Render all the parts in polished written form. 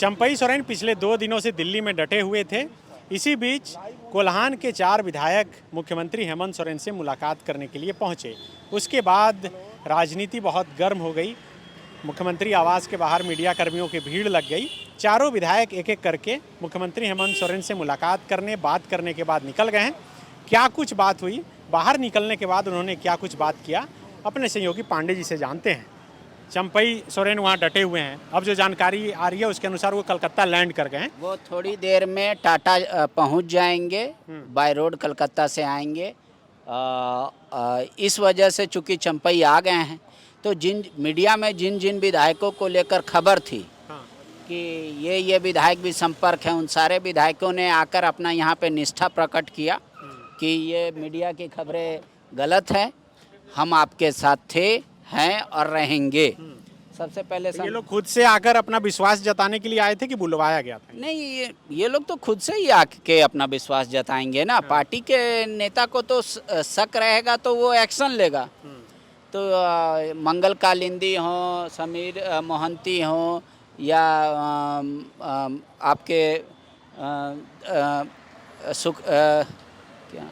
चंपई सोरेन पिछले 2 दिनों से दिल्ली में डटे हुए थे। इसी बीच कोल्हान के 4 विधायक मुख्यमंत्री हेमंत सोरेन से मुलाकात करने के लिए पहुंचे। उसके बाद राजनीति बहुत गर्म हो गई। मुख्यमंत्री आवास के बाहर मीडिया कर्मियों की भीड़ लग गई। चारों विधायक एक एक करके मुख्यमंत्री हेमंत सोरेन से मुलाकात करने, बात करने के बाद निकल गए हैं। क्या कुछ बात हुई, बाहर निकलने के बाद उन्होंने क्या कुछ बात किया, अपने सहयोगी पांडे जी से जानते हैं। चंपई सोरेन वहाँ डटे हुए हैं। अब जो जानकारी आ रही है उसके अनुसार वो कलकत्ता लैंड कर गए हैं। वो थोड़ी देर में टाटा पहुंच जाएंगे, बाय रोड कलकत्ता से आएंगे। इस वजह से चूंकि चंपई आ गए हैं तो जिन मीडिया में जिन विधायकों को लेकर खबर थी कि ये विधायक भी संपर्क है, उन सारे विधायकों ने आकर अपना यहाँ पे निष्ठा प्रकट किया कि ये मीडिया की खबरें गलत हैं, हम आपके साथ थे, हैं और रहेंगे। सबसे पहले ये लोग खुद से आकर अपना विश्वास जताने के लिए आए थे कि बुलवाया गया था? नहीं, ये लोग तो खुद से ही आके अपना विश्वास जताएंगे ना। पार्टी के नेता को तो शक रहेगा तो वो एक्शन लेगा। तो मंगल कालिंदी हो, समीर मोहंती हो या आपके क्या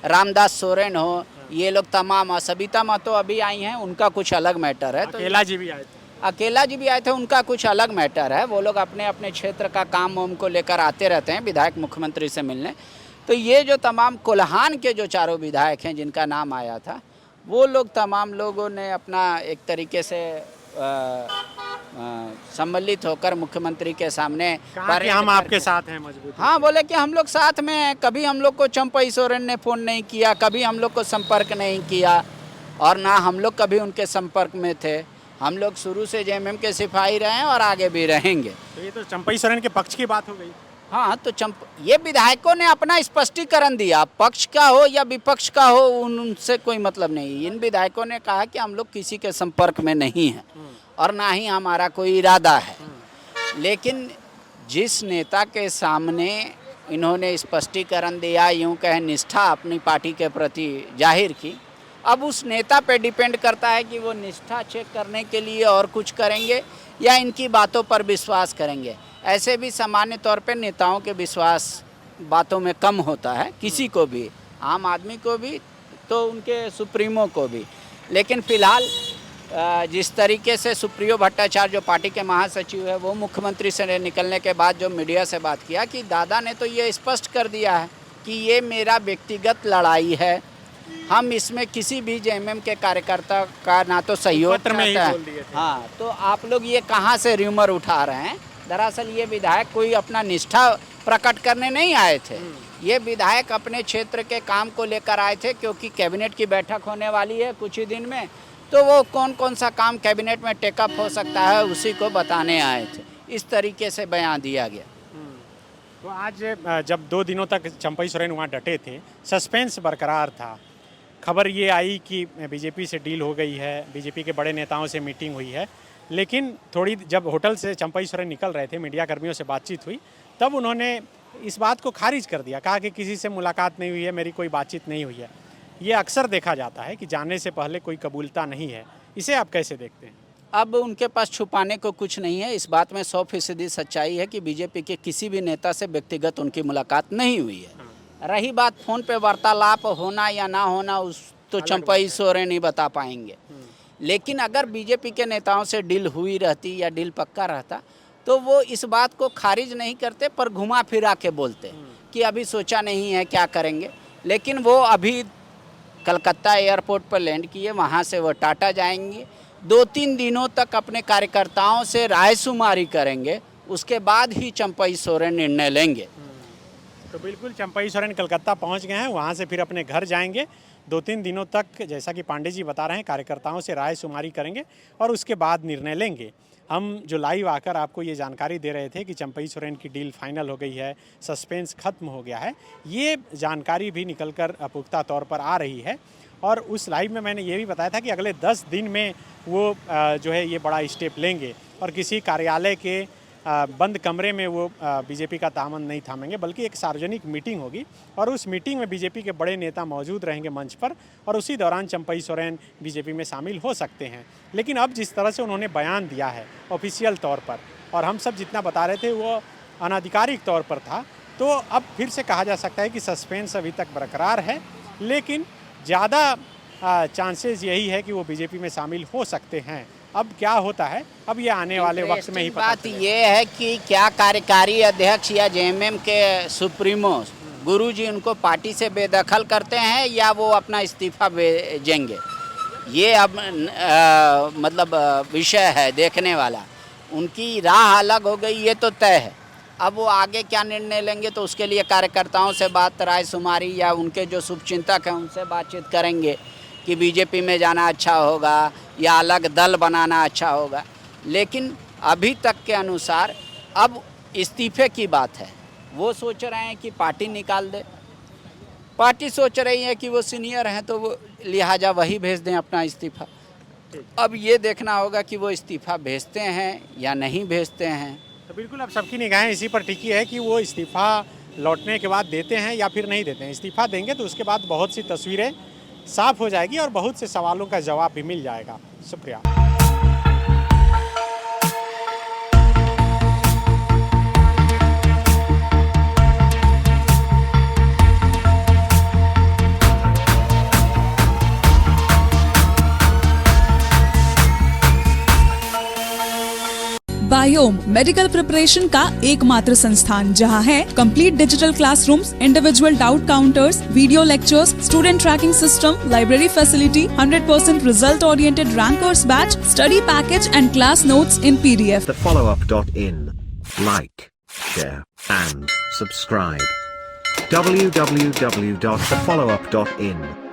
रामदास सोरेन हो, ये लोग तमाम, सबिता महतो अभी आई हैं, उनका कुछ अलग मैटर है। अकेला जी भी आए थे। अकेला जी भी आए थे, उनका कुछ अलग मैटर है। वो लोग अपने अपने क्षेत्र का काम वाम को लेकर आते रहते हैं विधायक मुख्यमंत्री से मिलने। तो ये जो तमाम कोल्हान के जो 4 विधायक हैं जिनका नाम आया था, वो लोग तमाम लोगों ने अपना एक तरीके से सम्मिलित होकर मुख्यमंत्री के सामने कि हम आपके साथ हैं मजबूत। हाँ, बोले कि हम लोग साथ में हैं। कभी हम लोग को चंपई सोरेन ने फ़ोन नहीं किया, कभी हम लोग को संपर्क नहीं किया और ना हम लोग कभी उनके संपर्क में थे। हम लोग शुरू से जेएमएम के सिपाही रहे हैं और आगे भी रहेंगे। तो ये तो चंपई सोरेन के पक्ष की बात हो गई। हाँ, तो ये विधायकों ने अपना स्पष्टीकरण दिया, पक्ष का हो या विपक्ष का हो उनसे कोई मतलब नहीं। इन विधायकों ने कहा कि हम लोग किसी के संपर्क में नहीं हैं और ना ही हमारा कोई इरादा है। लेकिन जिस नेता के सामने इन्होंने स्पष्टीकरण दिया, यूँ कहें निष्ठा अपनी पार्टी के प्रति जाहिर की, अब उस नेता पे डिपेंड करता है कि वो निष्ठा चेक करने के लिए और कुछ करेंगे या इनकी बातों पर विश्वास करेंगे। ऐसे भी सामान्य तौर पे नेताओं के विश्वास बातों में कम होता है, किसी को भी, आम आदमी को भी तो उनके सुप्रीमो को भी। लेकिन फिलहाल जिस तरीके से सुप्रियो भट्टाचार्य जो पार्टी के महासचिव है, वो मुख्यमंत्री से निकलने के बाद जो मीडिया से बात किया कि दादा ने तो ये स्पष्ट कर दिया है कि ये मेरा व्यक्तिगत लड़ाई है, हम इसमें किसी भी जेएमएम के कार्यकर्ता का ना तो सहयोग करता है। हाँ, तो आप लोग ये कहाँ से र्यूमर उठा रहे हैं? दरअसल ये विधायक कोई अपना निष्ठा प्रकट करने नहीं आए थे। ये विधायक अपने क्षेत्र के काम को लेकर आए थे, क्योंकि कैबिनेट की बैठक होने वाली है कुछ ही दिन में। तो वो कौन कौन सा काम कैबिनेट में टेकअप हो सकता है उसी को बताने आए थे। इस तरीके से बयान दिया गया। तो आज जब 2 दिनों तक चंपई सोरेन वहाँ डटे थे, सस्पेंस बरकरार था। खबर ये आई कि बीजेपी से डील हो गई है, बीजेपी के बड़े नेताओं से मीटिंग हुई है। लेकिन थोड़ी जब होटल से चंपई सोरेन निकल रहे थे, मीडिया कर्मियों से बातचीत हुई, तब उन्होंने इस बात को खारिज कर दिया, कहा कि किसी से मुलाकात नहीं हुई है, मेरी कोई बातचीत नहीं हुई है। ये अक्सर देखा जाता है कि जाने से पहले कोई कबूलता नहीं है। इसे आप कैसे देखते हैं? अब उनके पास छुपाने को कुछ नहीं है। इस बात में 100% सच्चाई है कि बीजेपी के किसी भी नेता से व्यक्तिगत उनकी मुलाकात नहीं हुई है। रही बात फ़ोन पे वार्तालाप होना या ना होना, उस तो चंपई सोरेन ही बता पाएंगे। लेकिन अगर बीजेपी के नेताओं से डील हुई रहती या डील पक्का रहता तो वो इस बात को खारिज नहीं करते, पर घुमा फिरा के बोलते कि अभी सोचा नहीं है क्या करेंगे। लेकिन वो अभी कलकत्ता एयरपोर्ट पर लैंड किए, वहाँ से वो टाटा जाएंगे, 2-3 दिनों तक अपने कार्यकर्ताओं से रायशुमारी करेंगे, उसके बाद ही चंपई सोरेन निर्णय लेंगे। तो बिल्कुल चंपई सोरेन कलकत्ता पहुंच गए हैं, वहां से फिर अपने घर जाएंगे। 2-3 दिनों तक, जैसा कि पांडे जी बता रहे हैं, कार्यकर्ताओं से रायशुमारी करेंगे और उसके बाद निर्णय लेंगे। हम जो लाइव आकर आपको ये जानकारी दे रहे थे कि चंपई सोरेन की डील फाइनल हो गई है, सस्पेंस खत्म हो गया है, ये जानकारी भी निकलकर पुख्ता तौर पर आ रही है। और उस लाइव में मैंने ये भी बताया था कि अगले 10 दिन में वो जो है ये बड़ा स्टेप लेंगे और किसी कार्यालय के बंद कमरे में वो बीजेपी का दामन नहीं थामेंगे, बल्कि एक सार्वजनिक मीटिंग होगी और उस मीटिंग में बीजेपी के बड़े नेता मौजूद रहेंगे मंच पर और उसी दौरान चंपई सोरेन बीजेपी में शामिल हो सकते हैं। लेकिन अब जिस तरह से उन्होंने बयान दिया है ऑफिशियल तौर पर, और हम सब जितना बता रहे थे वो अनाधिकारिक तौर पर था। तो अब फिर से कहा जा सकता है कि सस्पेंस अभी तक बरकरार है, लेकिन ज़्यादा चांसेस यही है कि वो बीजेपी में शामिल हो सकते हैं। अब क्या होता है, अब ये आने वाले वक्त में ही पता बात चलेगा। ये है कि क्या कार्यकारी अध्यक्ष या जेएमएम के सुप्रीमो गुरुजी उनको पार्टी से बेदखल करते हैं या वो अपना इस्तीफा भेजेंगे, ये अब मतलब विषय है देखने वाला। उनकी राह अलग हो गई, ये तो तय है। अब वो आगे क्या निर्णय लेंगे तो उसके लिए कार्यकर्ताओं से बात, रायशुमारी या उनके जो शुभचिंतक हैं उनसे बातचीत करेंगे कि बीजेपी में जाना अच्छा होगा या अलग दल बनाना अच्छा होगा। लेकिन अभी तक के अनुसार अब इस्तीफे की बात है। वो सोच रहे हैं कि पार्टी निकाल दे, पार्टी सोच रही है कि वो सीनियर हैं तो वो लिहाजा वही भेज दें अपना इस्तीफा। अब ये देखना होगा कि वो इस्तीफा भेजते हैं या नहीं भेजते हैं। तो बिल्कुल अब सबकी निगाहें इसी पर टिकी है कि वो इस्तीफ़ा लौटने के बाद देते हैं या फिर नहीं देते हैं। इस्तीफ़ा देंगे तो उसके बाद बहुत सी तस्वीरें साफ हो जाएगी और बहुत से सवालों का जवाब भी मिल जाएगा। शुक्रिया। बायोम मेडिकल प्रिपरेशन का एकमात्र संस्थान जहां है complete digital classrooms, individual doubt counters, video lectures, student tracking system, library facility, 100% result oriented rankers batch, study package and class notes in PDF. TheFollowUp.in. Like, share, and subscribe. www.thefollowup.in